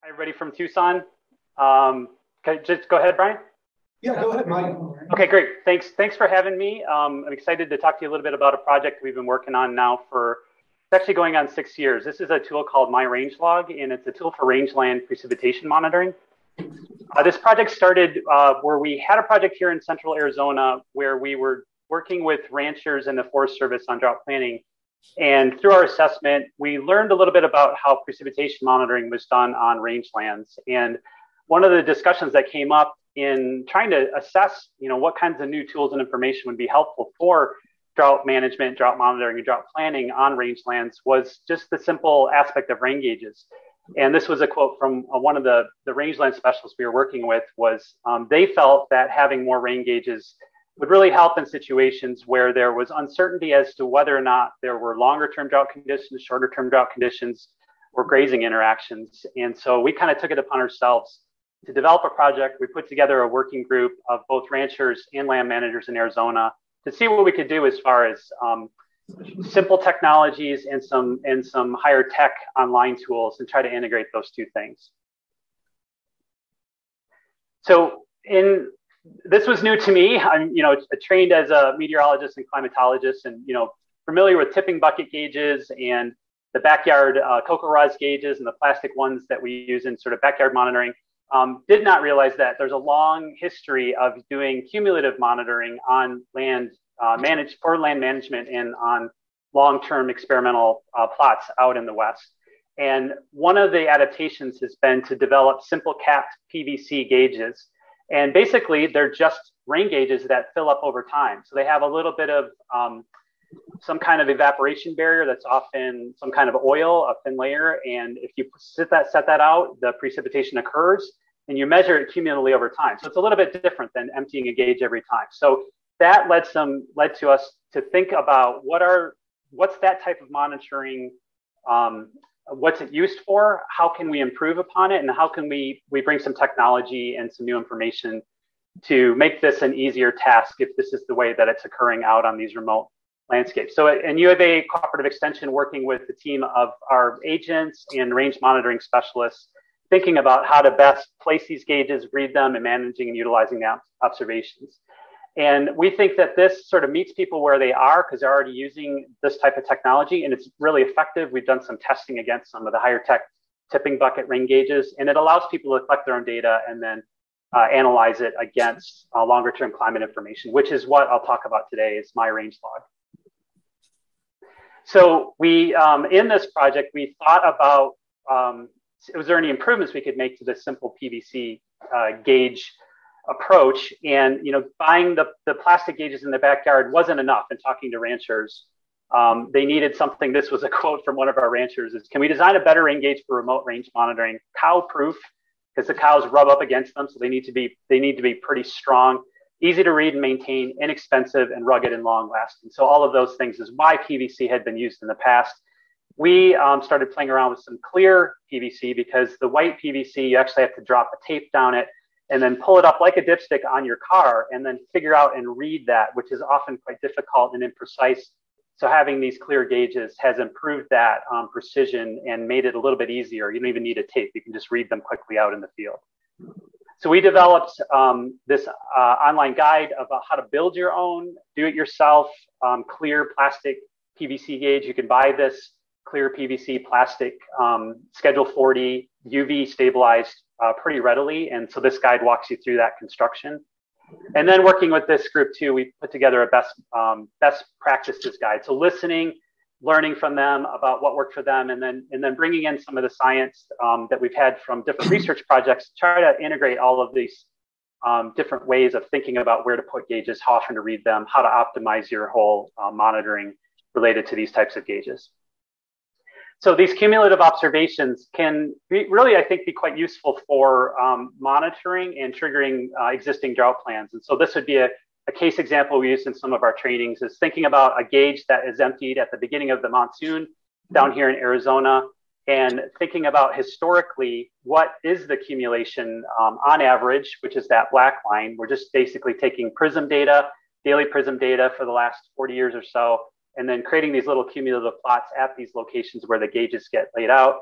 Hi, everybody from Tucson. Just go ahead, Brian. Yeah, go ahead, Mike. Okay, great. Thanks for having me. I'm excited to talk to you a little bit about a project we've been working on now for, it's actually going on 6 years. This is a tool called myRAINge, and it's a tool for rangeland precipitation monitoring. This project started where we had a project here in central Arizona where we were working with ranchers and the Forest Service on drought planning. And through our assessment, we learned a little bit about how precipitation monitoring was done on rangelands. And one of the discussions that came up in trying to assess, what kinds of new tools and information would be helpful for drought management, drought monitoring, and drought planning on rangelands was just the simple aspect of rain gauges. And this was a quote from one of the rangeland specialists we were working with was they felt that having more rain gauges would really help in situations where there was uncertainty as to whether or not there were longer term drought conditions, shorter term drought conditions, or grazing interactions. And so we kind of took it upon ourselves to develop a project. We put together a working group of both ranchers and land managers in Arizona to see what we could do as far as simple technologies and some higher tech online tools and try to integrate those two things. So this was new to me. I'm, trained as a meteorologist and climatologist, and familiar with tipping bucket gauges and the backyard cocoa rods gauges and the plastic ones that we use in sort of backyard monitoring. Did not realize that there's a long history of doing cumulative monitoring on land for land management and on long-term experimental plots out in the West. And one of the adaptations has been to develop simple capped PVC gauges. And basically, they're just rain gauges that fill up over time. So they have a little bit of some kind of evaporation barrier that's often some kind of oil, a thin layer. And if you set that out, the precipitation occurs and you measure it cumulatively over time. So it's a little bit different than emptying a gauge every time. So that led to us to think about what's that type of monitoring, what's it used for? How can we improve upon it? And how can we bring some technology and some new information to make this an easier task if this is the way that it's occurring out on these remote landscapes? So in U of A Cooperative Extension, working with the team of our agents and range monitoring specialists, thinking about how to best place these gauges, read them, and managing and utilizing the observations. And we think that this sort of meets people where they are because they're already using this type of technology and it's really effective. We've done some testing against some of the higher tech tipping bucket rain gauges, and it allows people to collect their own data and then analyze it against longer term climate information, which is what I'll talk about today is myRAINge log. So we, in this project, we thought about, was there any improvements we could make to this simple PVC gauge approach? And buying the plastic gauges in the backyard wasn't enough. And talking to ranchers, they needed something. This was a quote from one of our ranchers: "Is can we design a better rain gauge for remote range monitoring, cow proof, because the cows rub up against them, so they need to be pretty strong, easy to read and maintain, inexpensive, and rugged and long lasting." So all of those things is why PVC had been used in the past. We started playing around with some clear PVC because the white PVC, you actually have to drop a tape down it and then pull it up like a dipstick on your car and then figure out and read that, which is often quite difficult and imprecise. So having these clear gauges has improved that precision and made it a little bit easier. You don't even need a tape. You can just read them quickly out in the field. So we developed this online guide about how to build your own, do-it-yourself, clear plastic PVC gauge. You can buy this clear PVC plastic Schedule 40 UV stabilized pretty readily. And so this guide walks you through that construction. And then working with this group too, we put together a best practices guide. So listening, learning from them about what worked for them, and then bringing in some of the science that we've had from different research projects to try to integrate all of these different ways of thinking about where to put gauges, how often to read them, how to optimize your whole monitoring related to these types of gauges. So these cumulative observations can really, I think, be quite useful for monitoring and triggering existing drought plans. And so this would be a case example we use in some of our trainings is thinking about a gauge that is emptied at the beginning of the monsoon down here in Arizona and thinking about historically, what is the accumulation on average, which is that black line. We're just basically taking prism data, daily prism data for the last 40 years or so, and then creating these little cumulative plots at these locations where the gauges get laid out.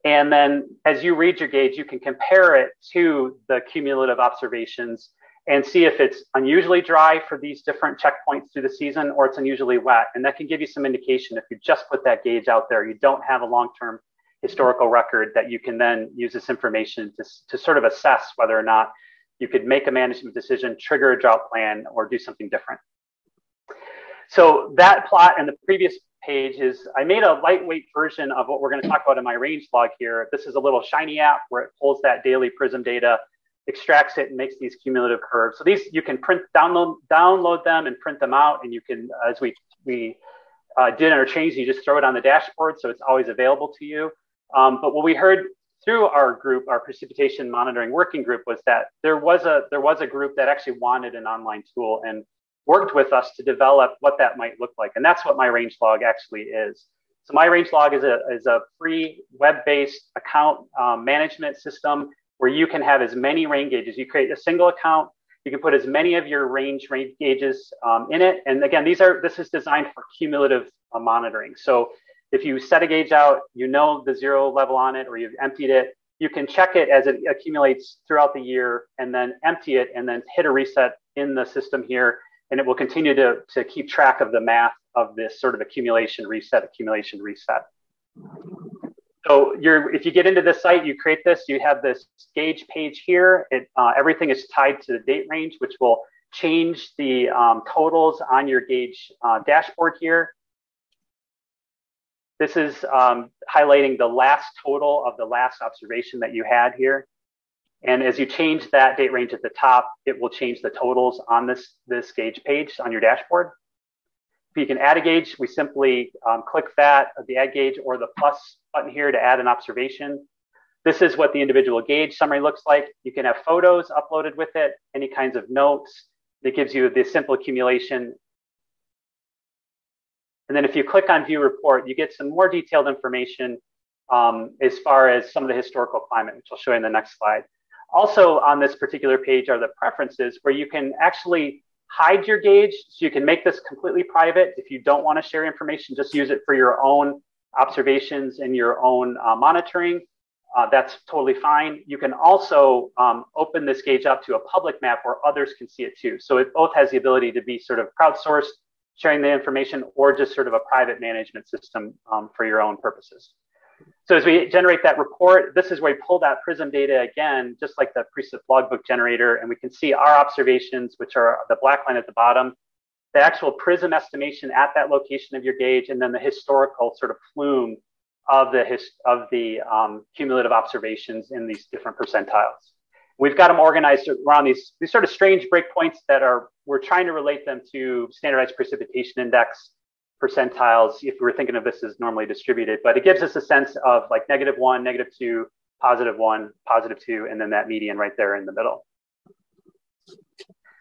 And then as you read your gauge, you can compare it to the cumulative observations and see if it's unusually dry for these different checkpoints through the season, or it's unusually wet. And that can give you some indication if you just put that gauge out there, you don't have a long-term historical record that you can then use this information to sort of assess whether or not you could make a management decision, trigger a drought plan, or do something different. So that plot in the previous page is, I made a lightweight version of what we're going to talk about in my range log here. This is a little Shiny app where it pulls that daily prism data, extracts it, and makes these cumulative curves. So these you can download them and print them out, and you can, as we did in our change, you just throw it on the dashboard, so it's always available to you. But what we heard through our group, our precipitation monitoring working group, was that there was a group that actually wanted an online tool and worked with us to develop what that might look like. And that's what myRAINge log actually is. So myRAINge log is a free web-based account management system where you can have as many rain gauges. You create a single account, you can put as many of your rain gauges in it. And again, this is designed for cumulative monitoring. So if you set a gauge out, you know the zero level on it, or you've emptied it, you can check it as it accumulates throughout the year and then empty it and then hit a reset in the system here. And it will continue to keep track of the math of this sort of accumulation, reset. So if you get into this site, you create this, you have this gauge page here. Everything is tied to the date range, which will change the totals on your gauge dashboard here. This is highlighting the last total of the last observation that you had here. And as you change that date range at the top, it will change the totals on this gauge page on your dashboard. If you can add a gauge, we simply click that, the add gauge, or the plus button here to add an observation. This is what the individual gauge summary looks like. You can have photos uploaded with it, any kinds of notes. It gives you the simple accumulation. And then if you click on view report, you get some more detailed information as far as some of the historical climate, which I'll show you in the next slide. Also on this particular page are the preferences where you can actually hide your gauge. So you can make this completely private. If you don't want to share information, just use it for your own observations and your own monitoring. That's totally fine. You can also open this gauge up to a public map where others can see it too. So it both has the ability to be sort of crowdsourced, sharing the information, or just sort of a private management system for your own purposes. So as we generate that report, this is where we pull that prism data again, just like the Precip logbook generator, and we can see our observations, which are the black line at the bottom, the actual prism estimation at that location of your gauge, and then the historical sort of plume of the cumulative observations in these different percentiles. We've got them organized around these sort of strange breakpoints that we're trying to relate them to standardized precipitation index percentiles if we were thinking of this as normally distributed, but it gives us a sense of like -1, -2, +1, +2, and then that median right there in the middle.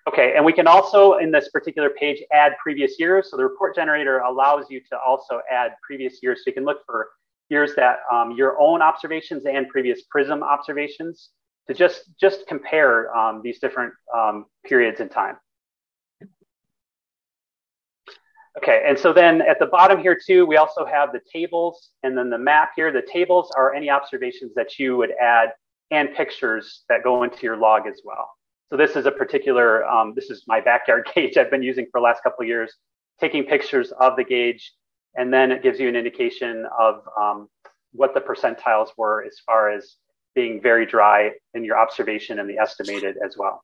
Okay, and we can also, in this particular page, add previous years. So the report generator allows you to also add previous years. So you can look for years that your own observations and previous prism observations to just compare these different periods in time. Okay, and so then at the bottom here too, we also have the tables and then the map here. The tables are any observations that you would add and pictures that go into your log as well. So this is a particular, this is my backyard gauge I've been using for the last couple of years, taking pictures of the gauge, and then it gives you an indication of what the percentiles were as far as being very dry in your observation and the estimated as well.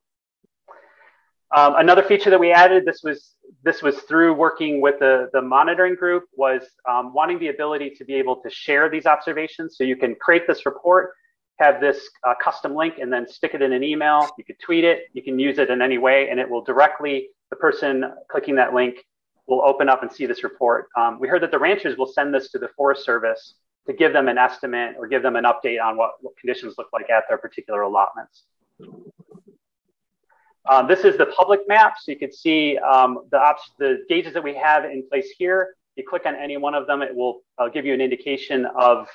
Another feature that we added, this was through working with the monitoring group, was wanting the ability to be able to share these observations. So you can create this report, have this custom link, and then stick it in an email. You could tweet it, you can use it in any way, and it will directly, the person clicking that link will open up and see this report. We heard that the ranchers will send this to the Forest Service to give them an estimate or give them an update on what conditions look like at their particular allotments. This is the public map, so you can see the gauges that we have in place here. You click on any one of them, it will give you an indication of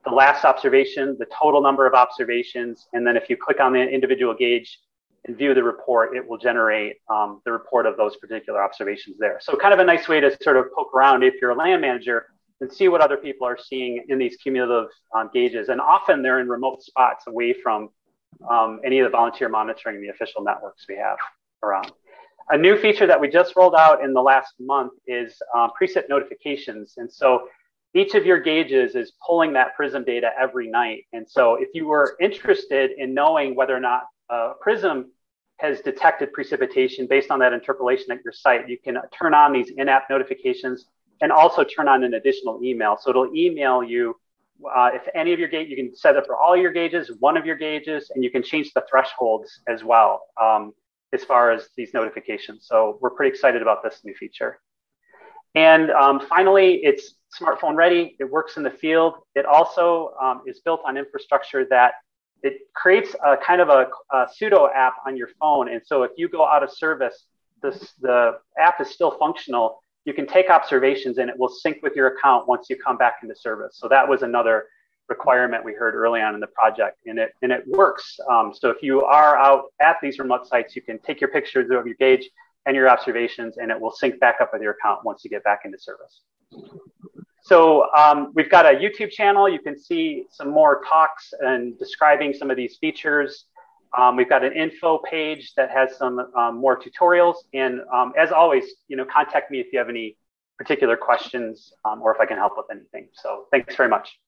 the last observation, the total number of observations, and then if you click on the individual gauge and view the report, it will generate the report of those particular observations there. So kind of a nice way to sort of poke around if you're a land manager and see what other people are seeing in these cumulative gauges. And often they're in remote spots away from any of the volunteer monitoring, the official networks we have around. A new feature that we just rolled out in the last month is precip notifications. And so each of your gauges is pulling that PRISM data every night. And so if you were interested in knowing whether or not PRISM has detected precipitation based on that interpolation at your site, you can turn on these in-app notifications and also turn on an additional email. So it'll email you if any of your gauges, you can set it for all your gauges, one of your gauges, and you can change the thresholds as well as far as these notifications. So we're pretty excited about this new feature. And finally, it's smartphone ready. It works in the field. It also is built on infrastructure that it creates a kind of a pseudo app on your phone. And so if you go out of service, the app is still functional. You can take observations and it will sync with your account once you come back into service. So that was another requirement we heard early on in the project, and it works. So if you are out at these remote sites, you can take your pictures of your gauge and your observations, and it will sync back up with your account once you get back into service. So we've got a YouTube channel. You can see some more talks and describing some of these features. We've got an info page that has some more tutorials. And as always, contact me if you have any particular questions or if I can help with anything. So thanks very much.